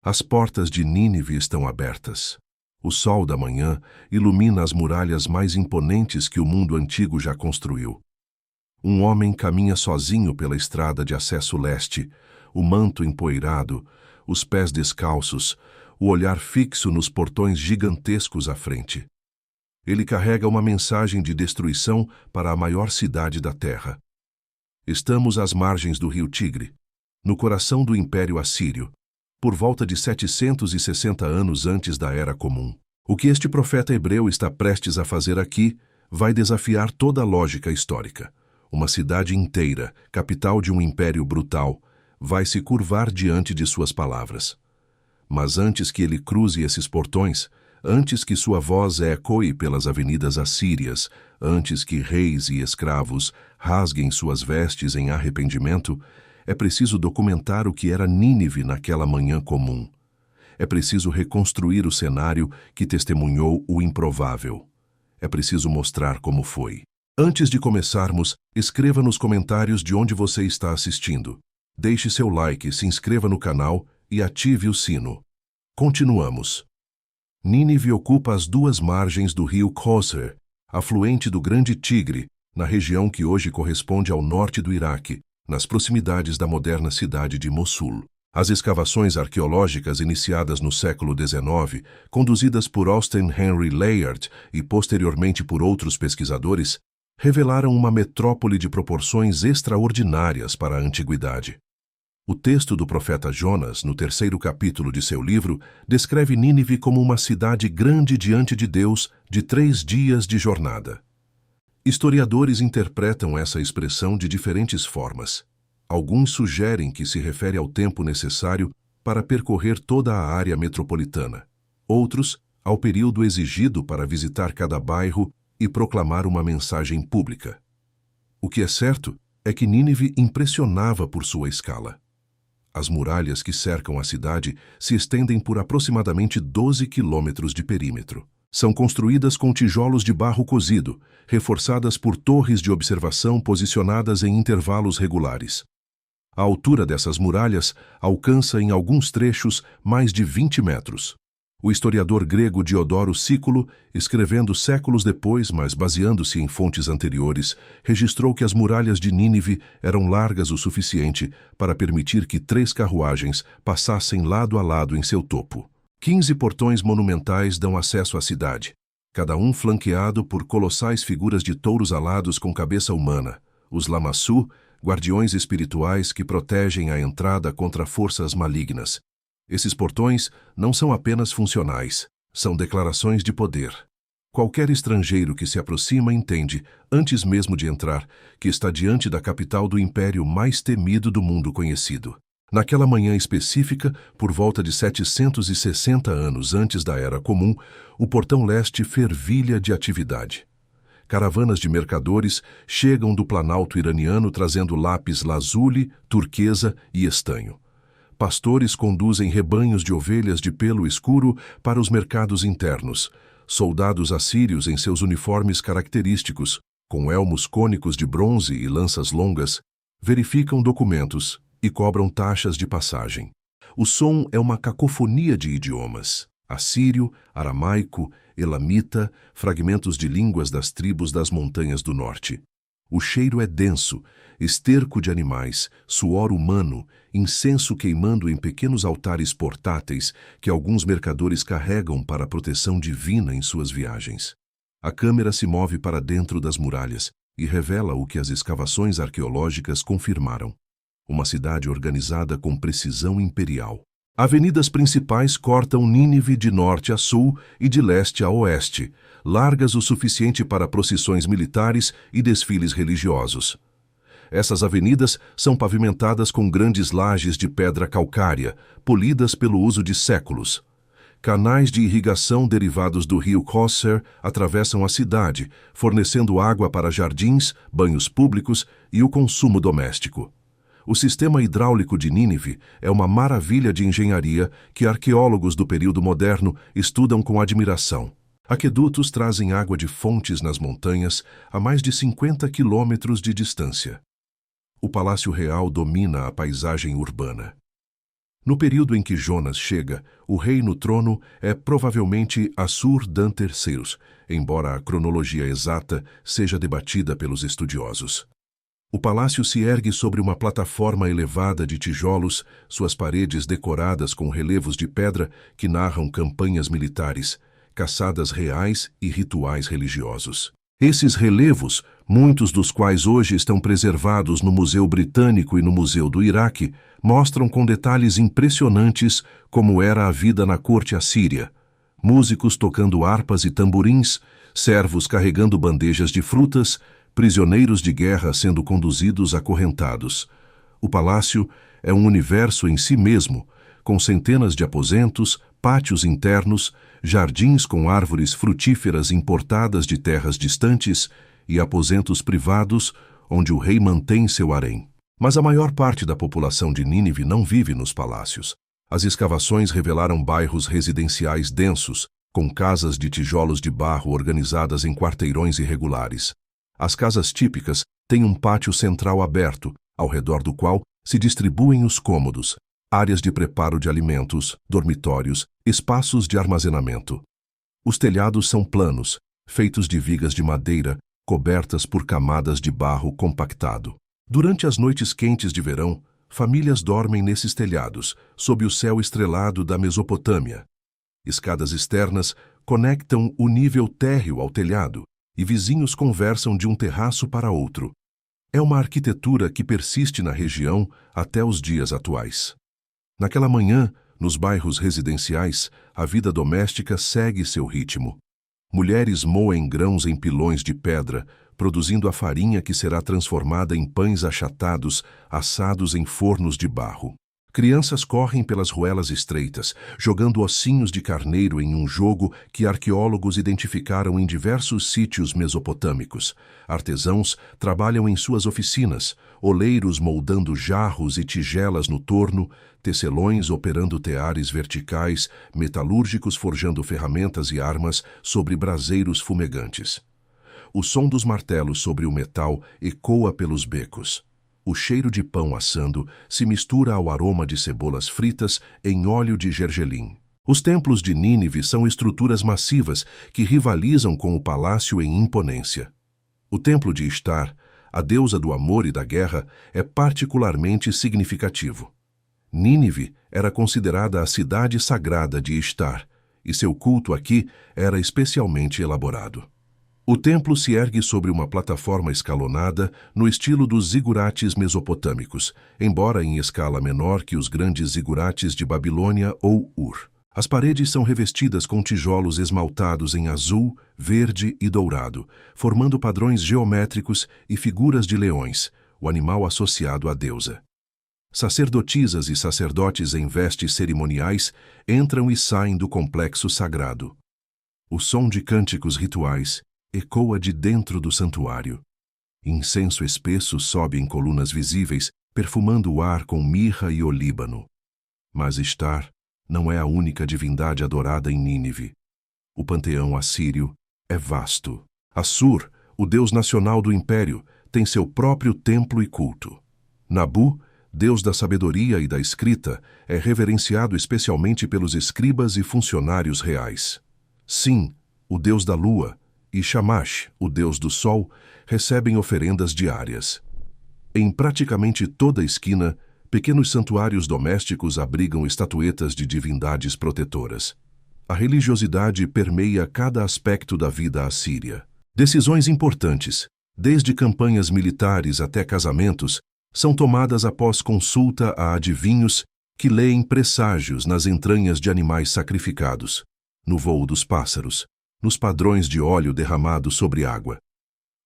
As portas de Nínive estão abertas. O sol da manhã ilumina as muralhas mais imponentes que o mundo antigo já construiu. Um homem caminha sozinho pela estrada de acesso leste, o manto empoeirado, os pés descalços, o olhar fixo nos portões gigantescos à frente. Ele carrega uma mensagem de destruição para a maior cidade da terra. Estamos às margens do rio Tigre, no coração do Império Assírio, por volta de 760 anos antes da Era Comum. O que este profeta hebreu está prestes a fazer aqui vai desafiar toda a lógica histórica. Uma cidade inteira, capital de um império brutal, vai se curvar diante de suas palavras. Mas antes que ele cruze esses portões, antes que sua voz ecoe pelas avenidas assírias, antes que reis e escravos rasguem suas vestes em arrependimento, é preciso documentar o que era Nínive naquela manhã comum. É preciso reconstruir o cenário que testemunhou o improvável. É preciso mostrar como foi. Antes de começarmos, escreva nos comentários de onde você está assistindo. Deixe seu like, se inscreva no canal e ative o sino. Continuamos. Nínive ocupa as duas margens do rio Qusr, afluente do Grande Tigre, na região que hoje corresponde ao norte do Iraque, nas proximidades da moderna cidade de Mossul. As escavações arqueológicas iniciadas no século XIX, conduzidas por Austen Henry Layard e posteriormente por outros pesquisadores, revelaram uma metrópole de proporções extraordinárias para a antiguidade. O texto do profeta Jonas, no 3º capítulo de seu livro, descreve Nínive como uma cidade grande diante de Deus de 3 dias de jornada. Historiadores interpretam essa expressão de diferentes formas. Alguns sugerem que se refere ao tempo necessário para percorrer toda a área metropolitana. Outros, ao período exigido para visitar cada bairro e proclamar uma mensagem pública. O que é certo é que Nínive impressionava por sua escala. As muralhas que cercam a cidade se estendem por aproximadamente 12 quilômetros de perímetro. São construídas com tijolos de barro cozido, reforçadas por torres de observação posicionadas em intervalos regulares. A altura dessas muralhas alcança em alguns trechos mais de 20 metros. O historiador grego Diodoro Sículo, escrevendo séculos depois, mas baseando-se em fontes anteriores, registrou que as muralhas de Nínive eram largas o suficiente para permitir que 3 carruagens passassem lado a lado em seu topo. 15 portões monumentais dão acesso à cidade, cada um flanqueado por colossais figuras de touros alados com cabeça humana, os Lamassu, guardiões espirituais que protegem a entrada contra forças malignas. Esses portões não são apenas funcionais, são declarações de poder. Qualquer estrangeiro que se aproxima entende, antes mesmo de entrar, que está diante da capital do império mais temido do mundo conhecido. Naquela manhã específica, por volta de 760 anos antes da Era Comum, o portão leste fervilha de atividade. Caravanas de mercadores chegam do planalto iraniano trazendo lápis lazuli, turquesa e estanho. Pastores conduzem rebanhos de ovelhas de pelo escuro para os mercados internos. Soldados assírios em seus uniformes característicos, com elmos cônicos de bronze e lanças longas, verificam documentos e cobram taxas de passagem. O som é uma cacofonia de idiomas: assírio, aramaico, elamita, fragmentos de línguas das tribos das montanhas do norte. O cheiro é denso, esterco de animais, suor humano, incenso queimando em pequenos altares portáteis que alguns mercadores carregam para a proteção divina em suas viagens. A câmera se move para dentro das muralhas e revela o que as escavações arqueológicas confirmaram: uma cidade organizada com precisão imperial. Avenidas principais cortam Nínive de norte a sul e de leste a oeste, largas o suficiente para procissões militares e desfiles religiosos. Essas avenidas são pavimentadas com grandes lajes de pedra calcária, polidas pelo uso de séculos. Canais de irrigação derivados do rio Qusr atravessam a cidade, fornecendo água para jardins, banhos públicos e o consumo doméstico. O sistema hidráulico de Nínive é uma maravilha de engenharia que arqueólogos do período moderno estudam com admiração. Aquedutos trazem água de fontes nas montanhas a mais de 50 quilômetros de distância. O Palácio Real domina a paisagem urbana. No período em que Jonas chega, o rei no trono é provavelmente Assur-dan III, embora a cronologia exata seja debatida pelos estudiosos. O palácio se ergue sobre uma plataforma elevada de tijolos, suas paredes decoradas com relevos de pedra que narram campanhas militares, caçadas reais e rituais religiosos. Esses relevos, muitos dos quais hoje estão preservados no Museu Britânico e no Museu do Iraque, mostram com detalhes impressionantes como era a vida na corte assíria. Músicos tocando harpas e tamborins, servos carregando bandejas de frutas, prisioneiros de guerra sendo conduzidos acorrentados. O palácio é um universo em si mesmo, com centenas de aposentos, pátios internos, jardins com árvores frutíferas importadas de terras distantes e aposentos privados onde o rei mantém seu harém. Mas a maior parte da população de Nínive não vive nos palácios. As escavações revelaram bairros residenciais densos, com casas de tijolos de barro organizadas em quarteirões irregulares. As casas típicas têm um pátio central aberto, ao redor do qual se distribuem os cômodos, áreas de preparo de alimentos, dormitórios, espaços de armazenamento. Os telhados são planos, feitos de vigas de madeira, cobertas por camadas de barro compactado. Durante as noites quentes de verão, famílias dormem nesses telhados, sob o céu estrelado da Mesopotâmia. Escadas externas conectam o nível térreo ao telhado, e vizinhos conversam de um terraço para outro. É uma arquitetura que persiste na região até os dias atuais. Naquela manhã, nos bairros residenciais, a vida doméstica segue seu ritmo. Mulheres moem grãos em pilões de pedra, produzindo a farinha que será transformada em pães achatados, assados em fornos de barro. Crianças correm pelas ruelas estreitas, jogando ossinhos de carneiro em um jogo que arqueólogos identificaram em diversos sítios mesopotâmicos. Artesãos trabalham em suas oficinas, oleiros moldando jarros e tigelas no torno, tecelões operando teares verticais, metalúrgicos forjando ferramentas e armas sobre braseiros fumegantes. O som dos martelos sobre o metal ecoa pelos becos. O cheiro de pão assando se mistura ao aroma de cebolas fritas em óleo de gergelim. Os templos de Nínive são estruturas massivas que rivalizam com o palácio em imponência. O templo de Ishtar, a deusa do amor e da guerra, é particularmente significativo. Nínive era considerada a cidade sagrada de Ishtar, e seu culto aqui era especialmente elaborado. O templo se ergue sobre uma plataforma escalonada no estilo dos zigurates mesopotâmicos, embora em escala menor que os grandes zigurates de Babilônia ou Ur. As paredes são revestidas com tijolos esmaltados em azul, verde e dourado, formando padrões geométricos e figuras de leões, o animal associado à deusa. Sacerdotisas e sacerdotes em vestes cerimoniais entram e saem do complexo sagrado. O som de cânticos rituais ecoa de dentro do santuário. Incenso espesso sobe em colunas visíveis, perfumando o ar com mirra e olíbano. Mas Ishtar não é a única divindade adorada em Nínive. O panteão assírio é vasto. Assur, o deus nacional do império, tem seu próprio templo e culto. Nabu, deus da sabedoria e da escrita, é reverenciado especialmente pelos escribas e funcionários reais. Sin, o deus da lua, e Shamash, o deus do sol, recebem oferendas diárias. Em praticamente toda esquina, pequenos santuários domésticos abrigam estatuetas de divindades protetoras. A religiosidade permeia cada aspecto da vida assíria. Decisões importantes, desde campanhas militares até casamentos, são tomadas após consulta a adivinhos que leem presságios nas entranhas de animais sacrificados, no voo dos pássaros, nos padrões de óleo derramado sobre água.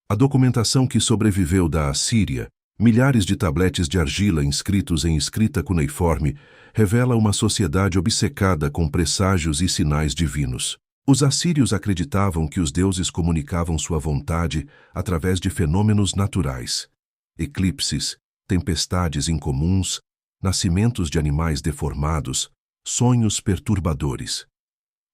A documentação que sobreviveu da Assíria, milhares de tabletes de argila inscritos em escrita cuneiforme, revela uma sociedade obcecada com presságios e sinais divinos. Os assírios acreditavam que os deuses comunicavam sua vontade através de fenômenos naturais. Eclipses, tempestades incomuns, nascimentos de animais deformados, sonhos perturbadores.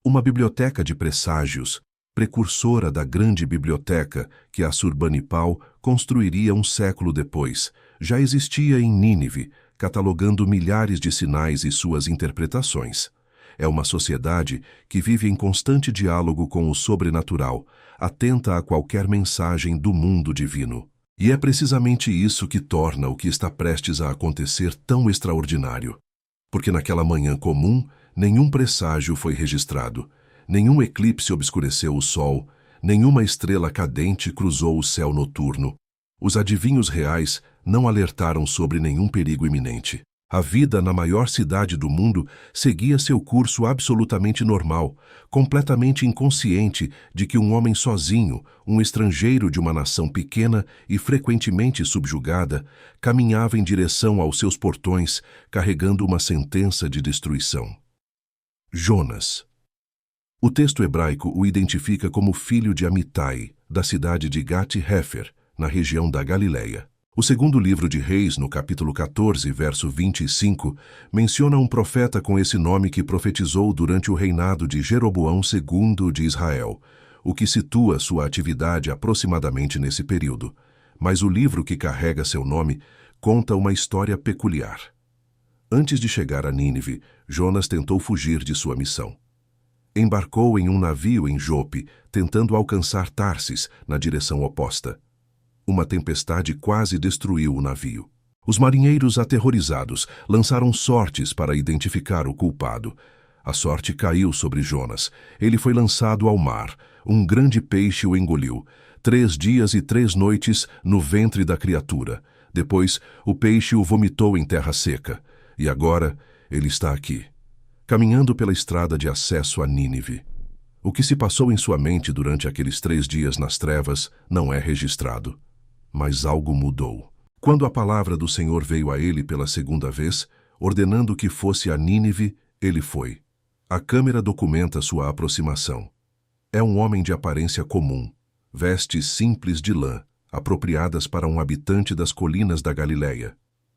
Uma biblioteca de presságios, precursora da grande biblioteca que Assurbanipal construiria um século depois, já existia em Nínive, catalogando milhares de sinais e suas interpretações. É uma sociedade que vive em constante diálogo com o sobrenatural, atenta a qualquer mensagem do mundo divino. E é precisamente isso que torna o que está prestes a acontecer tão extraordinário. Porque naquela manhã comum, nenhum presságio foi registrado, nenhum eclipse obscureceu o sol, nenhuma estrela cadente cruzou o céu noturno. Os adivinhos reais não alertaram sobre nenhum perigo iminente. A vida na maior cidade do mundo seguia seu curso absolutamente normal, completamente inconsciente de que um homem sozinho, um estrangeiro de uma nação pequena e frequentemente subjugada, caminhava em direção aos seus portões, carregando uma sentença de destruição. Jonas. O texto hebraico o identifica como filho de Amitai, da cidade de Gat-Hefer, na região da Galileia. O segundo livro de Reis, no capítulo 14, verso 25, menciona um profeta com esse nome que profetizou durante o reinado de Jeroboão II de Israel, o que situa sua atividade aproximadamente nesse período. Mas o livro que carrega seu nome conta uma história peculiar. Antes de chegar a Nínive, Jonas tentou fugir de sua missão. Embarcou em um navio em Jope, tentando alcançar Tarsis, na direção oposta. Uma tempestade quase destruiu o navio. Os marinheiros, aterrorizados, lançaram sortes para identificar o culpado. A sorte caiu sobre Jonas. Ele foi lançado ao mar. Um grande peixe o engoliu. 3 dias e 3 noites no ventre da criatura. Depois, o peixe o vomitou em terra seca. E agora, ele está aqui, caminhando pela estrada de acesso a Nínive. O que se passou em sua mente durante aqueles 3 dias nas trevas não é registrado. Mas algo mudou. Quando a palavra do Senhor veio a ele pela segunda vez, ordenando que fosse a Nínive, ele foi. A câmera documenta sua aproximação. É um homem de aparência comum, vestes simples de lã, apropriadas para um habitante das colinas da Galileia.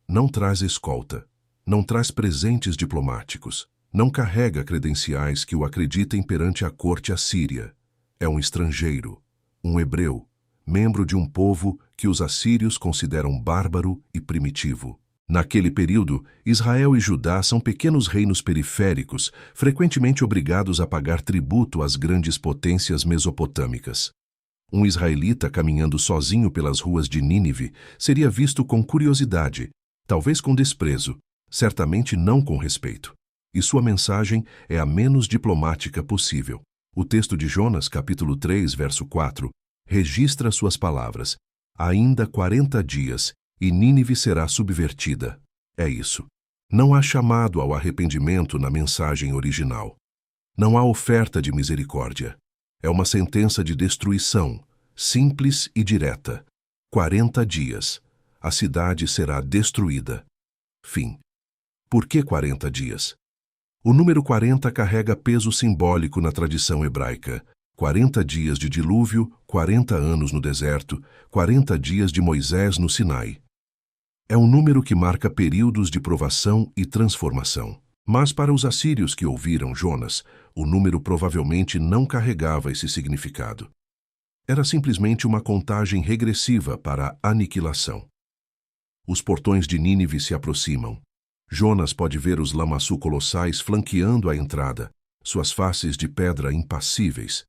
Não traz escolta, não traz presentes diplomáticos, não carrega credenciais que o acreditem perante a corte assíria. É um estrangeiro, um hebreu, membro de um povo que os assírios consideram bárbaro e primitivo. Naquele período, Israel e Judá são pequenos reinos periféricos, frequentemente obrigados a pagar tributo às grandes potências mesopotâmicas. Um israelita caminhando sozinho pelas ruas de Nínive seria visto com curiosidade, talvez com desprezo, certamente não com respeito. E sua mensagem é a menos diplomática possível. O texto de Jonas, capítulo 3, verso 4, registra suas palavras: ainda 40 dias, e Nínive será subvertida. É isso. Não há chamado ao arrependimento na mensagem original. Não há oferta de misericórdia. É uma sentença de destruição, simples e direta. 40 dias. A cidade será destruída. Fim. Por que 40 dias? O número 40 carrega peso simbólico na tradição hebraica. 40 dias de dilúvio, 40 anos no deserto, 40 dias de Moisés no Sinai. É um número que marca períodos de provação e transformação. Mas para os assírios que ouviram Jonas, o número provavelmente não carregava esse significado. Era simplesmente uma contagem regressiva para a aniquilação. Os portões de Nínive se aproximam. Jonas pode ver os lamaçu colossais flanqueando a entrada, suas faces de pedra impassíveis.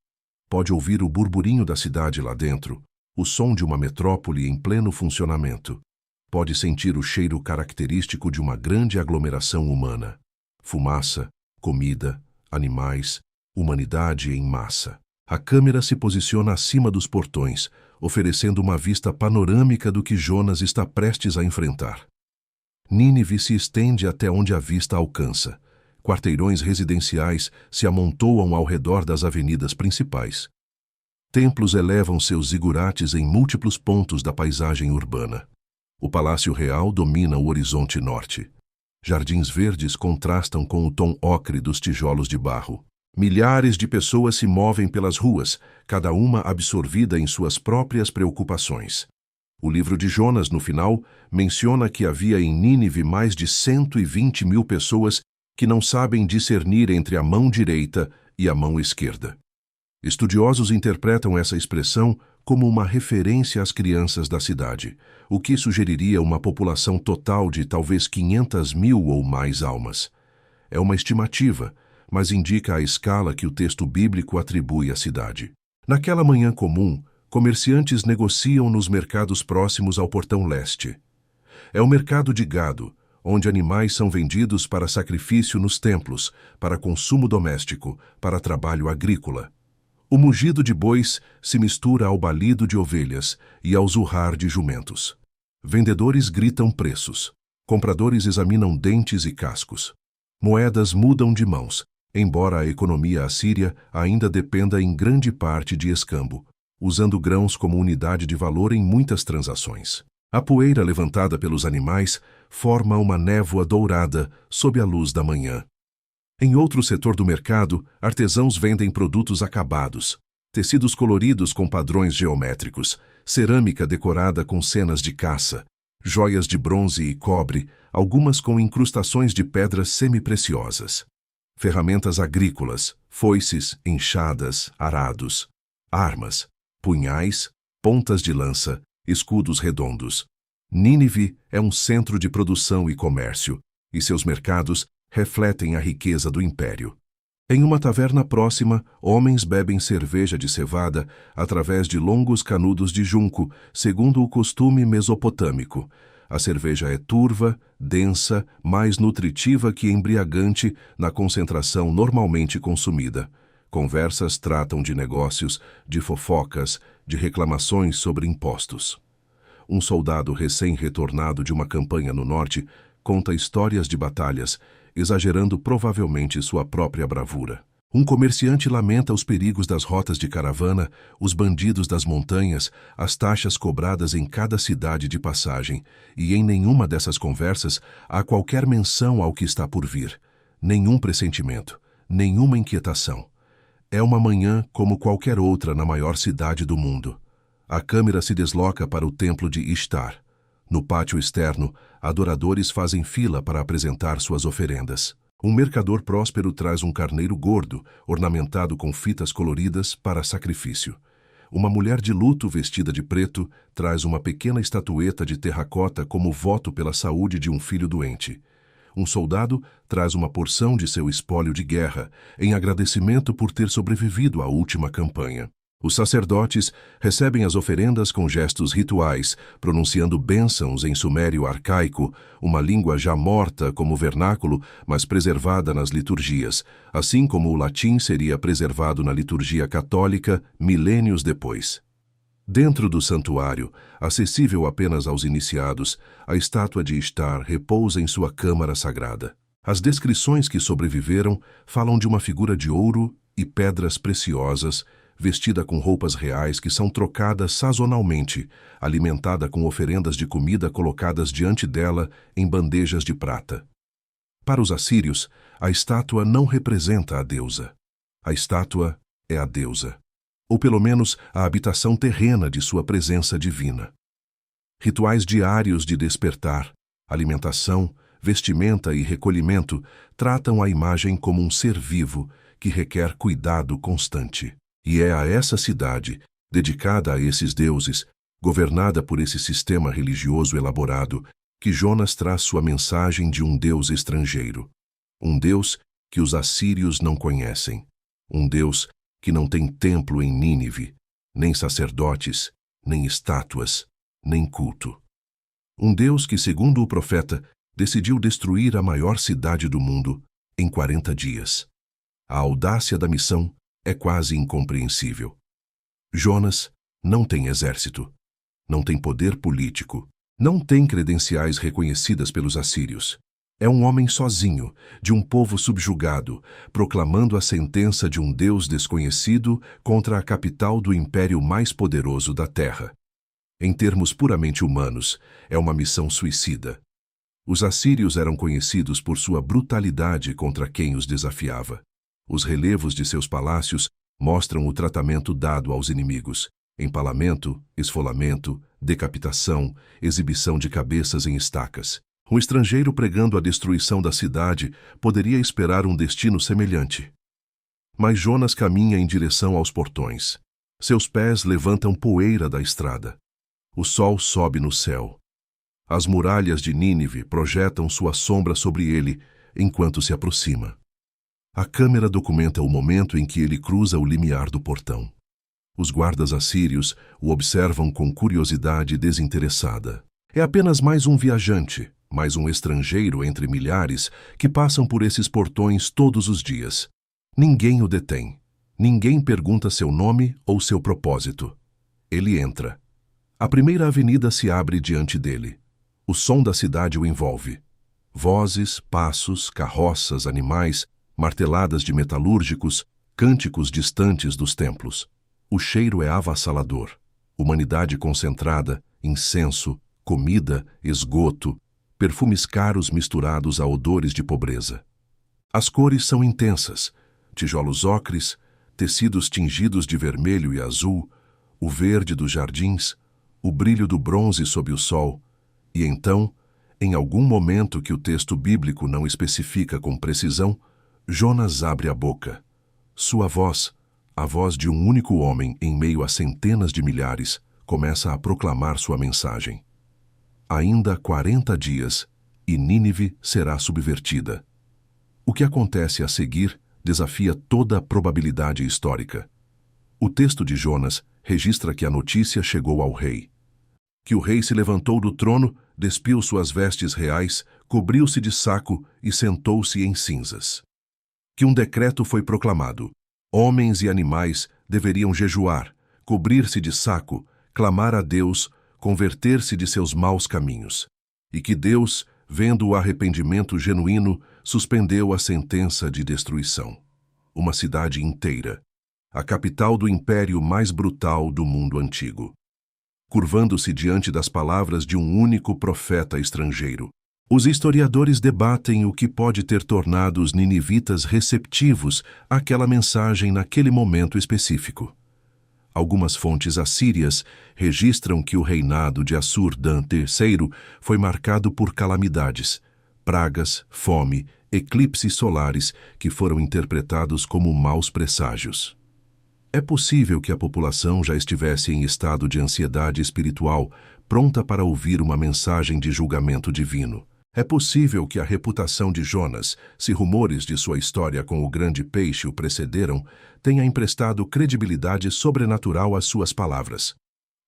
Pode ouvir o burburinho da cidade lá dentro, o som de uma metrópole em pleno funcionamento. Pode sentir o cheiro característico de uma grande aglomeração humana. Fumaça, comida, animais, humanidade em massa. A câmera se posiciona acima dos portões, oferecendo uma vista panorâmica do que Jonas está prestes a enfrentar. Nínive se estende até onde a vista alcança. Quarteirões residenciais se amontoam ao redor das avenidas principais. Templos elevam seus zigurates em múltiplos pontos da paisagem urbana. O Palácio Real domina o horizonte norte. Jardins verdes contrastam com o tom ocre dos tijolos de barro. Milhares de pessoas se movem pelas ruas, cada uma absorvida em suas próprias preocupações. O livro de Jonas, no final, menciona que havia em Nínive mais de 120 mil pessoas que não sabem discernir entre a mão direita e a mão esquerda. Estudiosos interpretam essa expressão como uma referência às crianças da cidade, o que sugeriria uma população total de talvez 500.000 ou mais almas. É uma estimativa, mas indica a escala que o texto bíblico atribui à cidade. Naquela manhã comum, comerciantes negociam nos mercados próximos ao portão leste. É o mercado de gado, onde animais são vendidos para sacrifício nos templos, para consumo doméstico, para trabalho agrícola. O mugido de bois se mistura ao balido de ovelhas e ao zurrar de jumentos. Vendedores gritam preços. Compradores examinam dentes e cascos. Moedas mudam de mãos, embora a economia assíria ainda dependa em grande parte de escambo, usando grãos como unidade de valor em muitas transações. A poeira levantada pelos animais forma uma névoa dourada sob a luz da manhã. Em outro setor do mercado, artesãos vendem produtos acabados, tecidos coloridos com padrões geométricos, cerâmica decorada com cenas de caça, joias de bronze e cobre, algumas com incrustações de pedras semi-preciosas. Ferramentas agrícolas, foices, enxadas, arados, armas, punhais, pontas de lança, escudos redondos. Nínive é um centro de produção e comércio, e seus mercados refletem a riqueza do império. Em uma taverna próxima, homens bebem cerveja de cevada através de longos canudos de junco, segundo o costume mesopotâmico. A cerveja é turva, densa, mais nutritiva que embriagante na concentração normalmente consumida. Conversas tratam de negócios, de fofocas, de reclamações sobre impostos. Um soldado recém-retornado de uma campanha no norte conta histórias de batalhas, exagerando provavelmente sua própria bravura. Um comerciante lamenta os perigos das rotas de caravana, os bandidos das montanhas, as taxas cobradas em cada cidade de passagem, e em nenhuma dessas conversas há qualquer menção ao que está por vir, nenhum pressentimento, nenhuma inquietação. É uma manhã como qualquer outra na maior cidade do mundo. A câmera se desloca para o templo de Ishtar. No pátio externo, adoradores fazem fila para apresentar suas oferendas. Um mercador próspero traz um carneiro gordo, ornamentado com fitas coloridas, para sacrifício. Uma mulher de luto vestida de preto traz uma pequena estatueta de terracota como voto pela saúde de um filho doente. Um soldado traz uma porção de seu espólio de guerra, em agradecimento por ter sobrevivido à última campanha. Os sacerdotes recebem as oferendas com gestos rituais, pronunciando bênçãos em sumério arcaico, uma língua já morta como vernáculo, mas preservada nas liturgias, assim como o latim seria preservado na liturgia católica milênios depois. Dentro do santuário, acessível apenas aos iniciados, a estátua de Ishtar repousa em sua câmara sagrada. As descrições que sobreviveram falam de uma figura de ouro e pedras preciosas, vestida com roupas reais que são trocadas sazonalmente, alimentada com oferendas de comida colocadas diante dela em bandejas de prata. Para os assírios, a estátua não representa a deusa. A estátua é a deusa, ou pelo menos a habitação terrena de sua presença divina. Rituais diários de despertar, alimentação, vestimenta e recolhimento tratam a imagem como um ser vivo que requer cuidado constante. E é a essa cidade, dedicada a esses deuses, governada por esse sistema religioso elaborado, que Jonas traz sua mensagem de um Deus estrangeiro. Um Deus que os assírios não conhecem. Um Deus que não tem templo em Nínive, nem sacerdotes, nem estátuas, nem culto. Um Deus que, segundo o profeta, decidiu destruir a maior cidade do mundo em 40 dias. A audácia da missão é quase incompreensível. Jonas não tem exército, não tem poder político, não tem credenciais reconhecidas pelos assírios. É um homem sozinho, de um povo subjugado, proclamando a sentença de um Deus desconhecido contra a capital do império mais poderoso da terra. Em termos puramente humanos, é uma missão suicida. Os assírios eram conhecidos por sua brutalidade contra quem os desafiava. Os relevos de seus palácios mostram o tratamento dado aos inimigos: empalamento, esfolamento, decapitação, exibição de cabeças em estacas. Um estrangeiro pregando a destruição da cidade poderia esperar um destino semelhante. Mas Jonas caminha em direção aos portões. Seus pés levantam poeira da estrada. O sol sobe no céu. As muralhas de Nínive projetam sua sombra sobre ele enquanto se aproxima. A câmera documenta o momento em que ele cruza o limiar do portão. Os guardas assírios o observam com curiosidade desinteressada. É apenas mais um viajante, mais um estrangeiro entre milhares que passam por esses portões todos os dias. Ninguém o detém. Ninguém pergunta seu nome ou seu propósito. Ele entra. A primeira avenida se abre diante dele. O som da cidade o envolve. Vozes, passos, carroças, animais, marteladas de metalúrgicos, cânticos distantes dos templos. O cheiro é avassalador. Humanidade concentrada, incenso, comida, esgoto, perfumes caros misturados a odores de pobreza. As cores são intensas. Tijolos ocres, tecidos tingidos de vermelho e azul, o verde dos jardins, o brilho do bronze sob o sol. E então, em algum momento que o texto bíblico não especifica com precisão, Jonas abre a boca. Sua voz, a voz de um único homem em meio a centenas de milhares, começa a proclamar sua mensagem. Ainda 40 dias, e Nínive será subvertida. O que acontece a seguir desafia toda a probabilidade histórica. O texto de Jonas registra que a notícia chegou ao rei. Que o rei se levantou do trono, despiu suas vestes reais, cobriu-se de saco e sentou-se em cinzas. Que um decreto foi proclamado. Homens e animais deveriam jejuar, cobrir-se de saco, clamar a Deus, converter-se de seus maus caminhos. E que Deus, vendo o arrependimento genuíno, suspendeu a sentença de destruição. Uma cidade inteira, a capital do império mais brutal do mundo antigo. Curvando-se diante das palavras de um único profeta estrangeiro. Os historiadores debatem o que pode ter tornado os ninivitas receptivos àquela mensagem naquele momento específico. Algumas fontes assírias registram que o reinado de Assur-dan III foi marcado por calamidades, pragas, fome, eclipses solares que foram interpretados como maus presságios. É possível que a população já estivesse em estado de ansiedade espiritual, pronta para ouvir uma mensagem de julgamento divino. É possível que a reputação de Jonas, se rumores de sua história com o grande peixe o precederam, tenha emprestado credibilidade sobrenatural às suas palavras.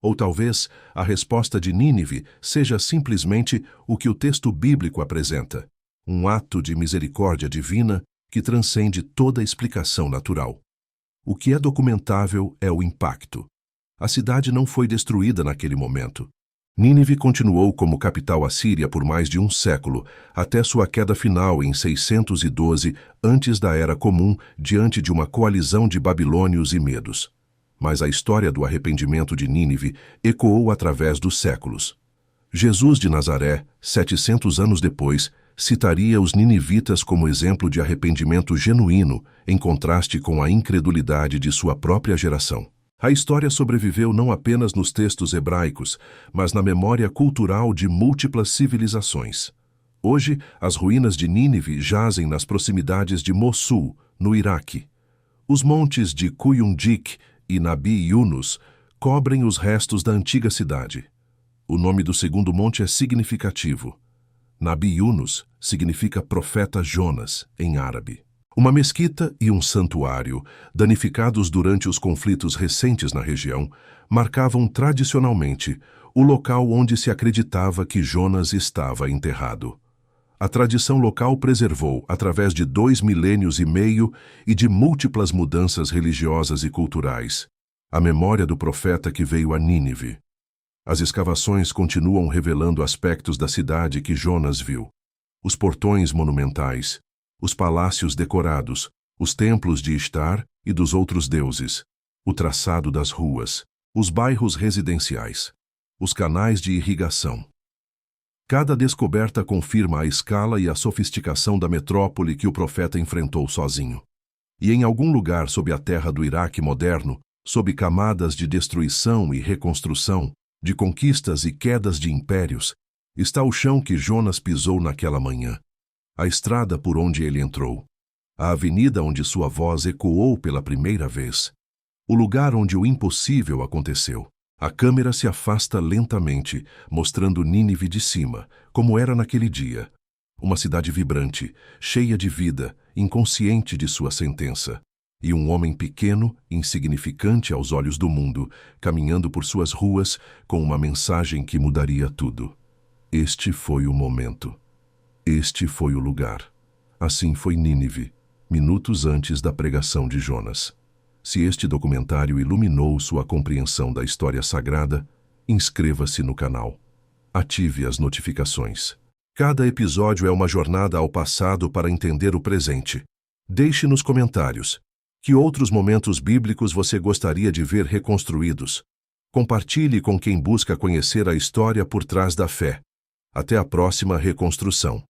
Ou talvez a resposta de Nínive seja simplesmente o que o texto bíblico apresenta, um ato de misericórdia divina que transcende toda explicação natural. O que é documentável é o impacto. A cidade não foi destruída naquele momento. Nínive continuou como capital assíria por mais de um século, até sua queda final em 612 antes da Era Comum, diante de uma coalizão de babilônios e medos. Mas a história do arrependimento de Nínive ecoou através dos séculos. Jesus de Nazaré, 700 anos depois, citaria os ninivitas como exemplo de arrependimento genuíno, em contraste com a incredulidade de sua própria geração. A história sobreviveu não apenas nos textos hebraicos, mas na memória cultural de múltiplas civilizações. Hoje, as ruínas de Nínive jazem nas proximidades de Mossul, no Iraque. Os montes de Kuyundik e Nabi Yunus cobrem os restos da antiga cidade. O nome do segundo monte é significativo. Nabi Yunus significa profeta Jonas, em árabe. Uma mesquita e um santuário, danificados durante os conflitos recentes na região, marcavam tradicionalmente o local onde se acreditava que Jonas estava enterrado. A tradição local preservou, através de 2 milênios e meio e de múltiplas mudanças religiosas e culturais, a memória do profeta que veio a Nínive. As escavações continuam revelando aspectos da cidade que Jonas viu. Os portões monumentais, os palácios decorados, os templos de Ishtar e dos outros deuses, o traçado das ruas, os bairros residenciais, os canais de irrigação. Cada descoberta confirma a escala e a sofisticação da metrópole que o profeta enfrentou sozinho. E em algum lugar sob a terra do Iraque moderno, sob camadas de destruição e reconstrução, de conquistas e quedas de impérios, está o chão que Jonas pisou naquela manhã, a estrada por onde ele entrou, a avenida onde sua voz ecoou pela primeira vez. o lugar onde o impossível aconteceu. A câmera se afasta lentamente, mostrando Nínive de cima, como era naquele dia. Uma cidade vibrante, cheia de vida, inconsciente de sua sentença. E um homem pequeno, insignificante aos olhos do mundo, caminhando por suas ruas com uma mensagem que mudaria tudo. Este foi o momento. Este foi o lugar. Assim foi Nínive, minutos antes da pregação de Jonas. Se este documentário iluminou sua compreensão da história sagrada, inscreva-se no canal. Ative as notificações. Cada episódio é uma jornada ao passado para entender o presente. Deixe nos comentários que outros momentos bíblicos você gostaria de ver reconstruídos. Compartilhe com quem busca conhecer a história por trás da fé. Até a próxima reconstrução.